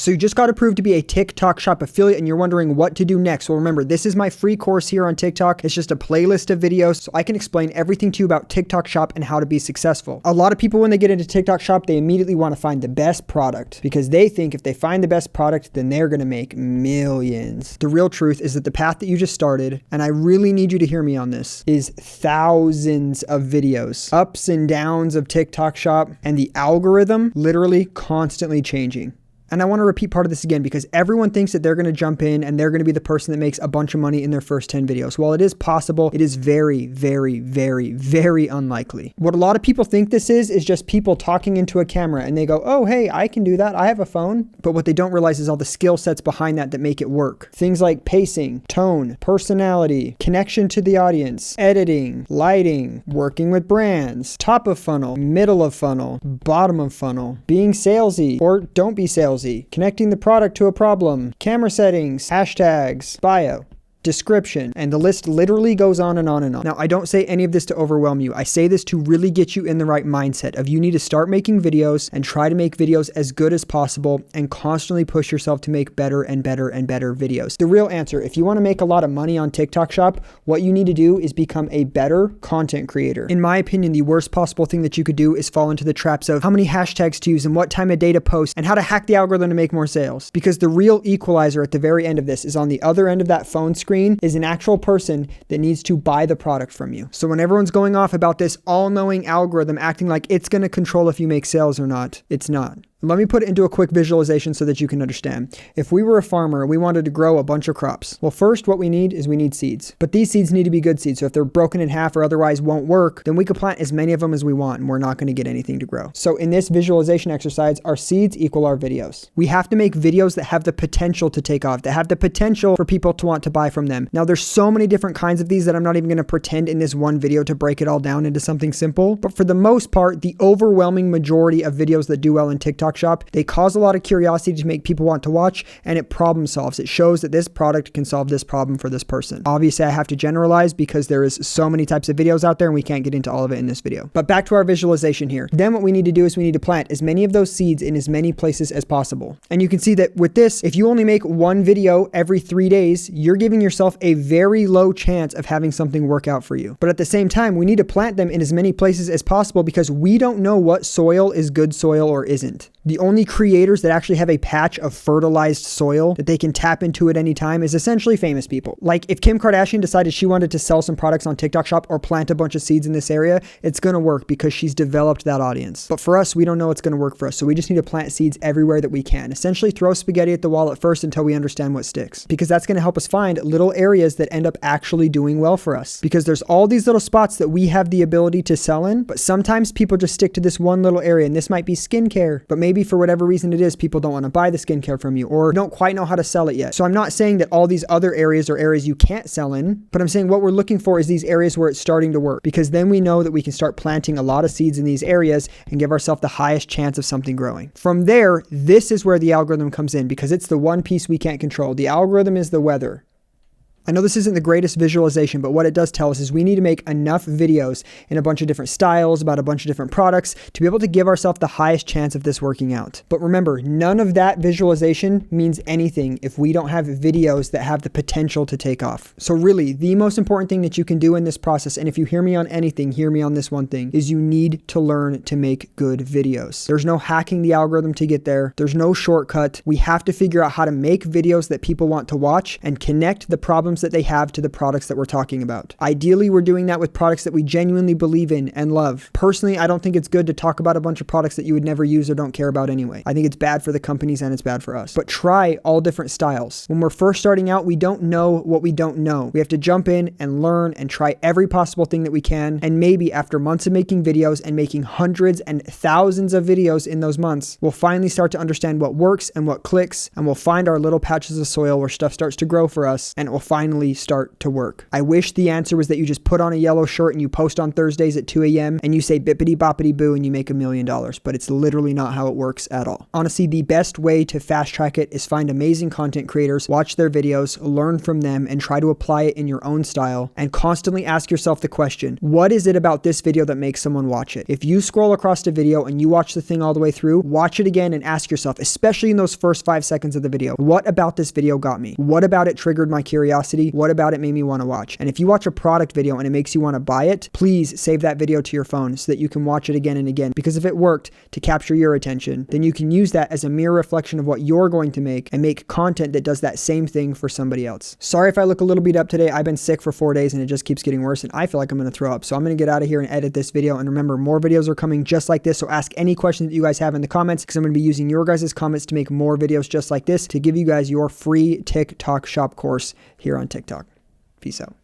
So you just got approved to be a TikTok Shop affiliate and you're wondering what to do next. Well, remember, this is my free course here on TikTok. It's just a playlist of videos so I can explain everything to you about TikTok Shop and how to be successful. A lot of people, when they get into TikTok Shop, they immediately want to find the best product because they think if they find the best product, then they're going to make millions. The real truth is that the path that you just started, and I really need you to hear me on this, is thousands of videos, ups and downs of TikTok Shop, and the algorithm literally constantly changing. And I want to repeat part of this again because everyone thinks that they're going to jump in and they're going to be the person that makes a bunch of money in their first 10 videos. While it is possible, it is very, very, very, very unlikely. What a lot of people think this is just people talking into a camera and they go, oh, hey, I can do that. I have a phone. But what they don't realize is all the skill sets behind that make it work. Things like pacing, tone, personality, connection to the audience, editing, lighting, working with brands, top of funnel, middle of funnel, bottom of funnel, being salesy or don't be salesy, connecting the product to a problem, camera settings, hashtags, bio, description, and the list literally goes on and on and on. Now, I don't say any of this to overwhelm you. I say this to really get you in the right mindset of you need to start making videos and try to make videos as good as possible and constantly push yourself to make better and better and better videos. The real answer, if you want to make a lot of money on TikTok Shop, what you need to do is become a better content creator. In my opinion, the worst possible thing that you could do is fall into the traps of how many hashtags to use and what time of day to post and how to hack the algorithm to make more sales. Because the real equalizer at the very end of this is on the other end of that phone screen is an actual person that needs to buy the product from you. So when everyone's going off about this all-knowing algorithm acting like it's going to control if you make sales or not, it's not. Let me put it into a quick visualization so that you can understand. If we were a farmer and we wanted to grow a bunch of crops, well, first what we need seeds. But these seeds need to be good seeds. So if they're broken in half or otherwise won't work, then we could plant as many of them as we want and we're not going to get anything to grow. So in this visualization exercise, our seeds equal our videos. We have to make videos that have the potential to take off, that have the potential for people to want to buy from them. Now there's so many different kinds of these that I'm not even going to pretend in this one video to break it all down into something simple. But for the most part, the overwhelming majority of videos that do well in TikTok Shop, they cause a lot of curiosity to make people want to watch, and it problem solves. It shows that this product can solve this problem for this person. Obviously, I have to generalize because there is so many types of videos out there and we can't get into all of it in this video. But back to our visualization here. Then what we need to do is we need to plant as many of those seeds in as many places as possible. And you can see that with this, if you only make one video every 3 days, you're giving yourself a very low chance of having something work out for you. But at the same time, we need to plant them in as many places as possible because we don't know what soil is good soil or isn't. The only creators that actually have a patch of fertilized soil that they can tap into at any time is essentially famous people. Like if Kim Kardashian decided she wanted to sell some products on TikTok Shop or plant a bunch of seeds in this area, it's going to work because she's developed that audience. But for us, we don't know what's going to work for us. So we just need to plant seeds everywhere that we can. Essentially throw spaghetti at the wall at first until we understand what sticks, because that's going to help us find little areas that end up actually doing well for us. Because there's all these little spots that we have the ability to sell in, but sometimes people just stick to this one little area, and this might be skincare, but maybe for whatever reason it is, people don't want to buy the skincare from you or don't quite know how to sell it yet. So I'm not saying that all these other areas are areas you can't sell in, but I'm saying what we're looking for is these areas where it's starting to work, because then we know that we can start planting a lot of seeds in these areas and give ourselves the highest chance of something growing. From there, this is where the algorithm comes in, because it's the one piece we can't control. The algorithm is the weather. I know this isn't the greatest visualization, but what it does tell us is we need to make enough videos in a bunch of different styles about a bunch of different products to be able to give ourselves the highest chance of this working out. But remember, none of that visualization means anything if we don't have videos that have the potential to take off. So really, the most important thing that you can do in this process, and if you hear me on anything, hear me on this one thing, is you need to learn to make good videos. There's no hacking the algorithm to get there. There's no shortcut. We have to figure out how to make videos that people want to watch and connect the problems that they have to the products that we're talking about. Ideally, we're doing that with products that we genuinely believe in and love. Personally, I don't think it's good to talk about a bunch of products that you would never use or don't care about anyway. I think it's bad for the companies and it's bad for us. But try all different styles. When we're first starting out, we don't know what we don't know. We have to jump in and learn and try every possible thing that we can. And maybe after months of making videos and making hundreds and thousands of videos in those months, we'll finally start to understand what works and what clicks, and we'll find our little patches of soil where stuff starts to grow for us, and it will finally finally start to work? I wish the answer was that you just put on a yellow shirt and you post on Thursdays at 2 a.m. and you say bippity boppity boo and you make $1 million, but it's literally not how it works at all. Honestly, the best way to fast track it is find amazing content creators, watch their videos, learn from them, and try to apply it in your own style, and constantly ask yourself the question, what is it about this video that makes someone watch it? If you scroll across a video and you watch the thing all the way through, watch it again and ask yourself, especially in those first 5 seconds of the video, what about this video got me? What about it triggered my curiosity? What about it made me want to watch? And if you watch a product video and it makes you want to buy it, please save that video to your phone so that you can watch it again and again. Because if it worked to capture your attention, then you can use that as a mirror reflection of what you're going to make and make content that does that same thing for somebody else. Sorry if I look a little beat up today. I've been sick for 4 days and it just keeps getting worse and I feel like I'm going to throw up. So I'm going to get out of here and edit this video. And remember, more videos are coming just like this. So ask any questions that you guys have in the comments because I'm going to be using your guys' comments to make more videos just like this to give you guys your free TikTok shop course here on TikTok. Peace out.